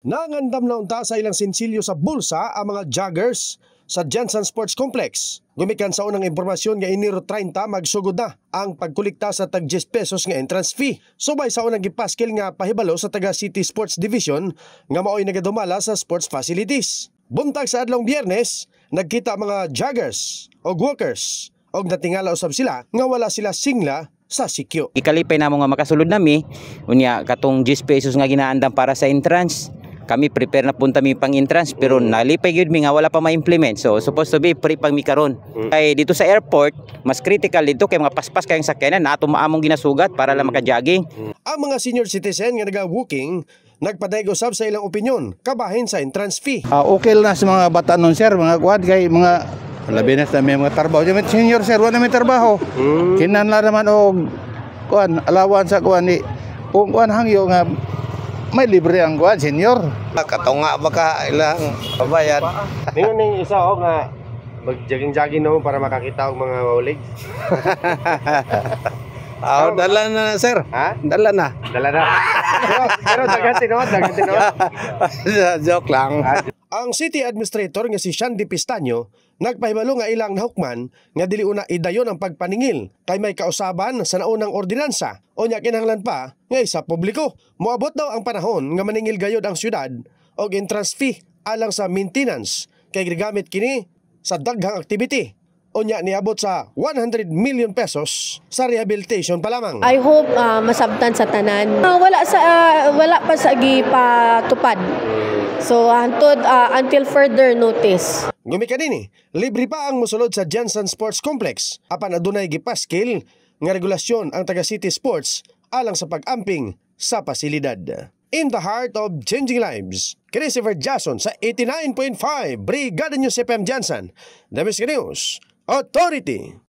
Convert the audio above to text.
Nangandam na unta sa ilang sensilyo sa bulsa ang mga joggers sa Jensen Sports Complex. Gumikan sa unang impormasyon nga Enero 30 magsugod na ang pagkulikta sa tag 10 pesos nga entrance fee. Subay sa unang gipaskil nga pahibalo sa taga City Sports Division nga maoy nagadumala sa sports facilities. Buntag sa adlong Biyernes, nagkita mga joggers o walkers og natingala usab sila nga wala sila singla sa sikyo. Ikalipay namo nga makasulod nami unya katong 10 pesos nga ginaandam para sa entrance. Kami prepare na punta mi pang entrance pero nalipay gyud mi nga wala pa ma-implement. So supposed to be free pang mi karon. Kay dito sa airport, mas critical dito kay mga paspas kayong sakyanan na ato maamong ginasugat para lang maka-jogging. Ang mga senior citizen nga naga-walking nagpadayag usab sa ilang opinyon kabahin sa entrance fee. Okay lang sa mga bata nun sir, mga kuwan kay mga labi na sa mga trabaho. Yung senior sir, wala may trabaho. Kinanla naman og kuwan, alawan sa kuwan ni kung kuwan hangyo nga may libre ang kuwan senior. Katunga baka ilang babayad. Ningon ning isa nga mag-jogging-jogging naman para makakita og mga legs. Dala na sir. Ha? Dala na. Dala na. Pero dagan tinawad. Joke lang. Ang city administrator nga si Shandy Pistaño nagpahibalo nga ilang nahukman nga dili una idayon ang pagpaningil kay may kausaban sa naunang ordinansa o nya kinahanglan pa nga isa publiko. Moabot daw ang panahon nga maningil gayod ang syudad og entrance fee alang sa maintenance kay gigamit kini sa daghang activity. Unya niabot sa 100 million pesos sa rehabilitation pa lamang. I hope masabtan sa tanan. Wala pa sa gipatupad. So until further notice. Gumikan dinhi, libre pa ang mosulod sa Jensen Sports Complex apan adunay gipaskil nga regulasyon ang taga City Sports alang sa pag-amping sa pasilidad. In the heart of changing lives, Christopher Jason sa 89.5 Brigada News FM Jensen, The Music News Authority.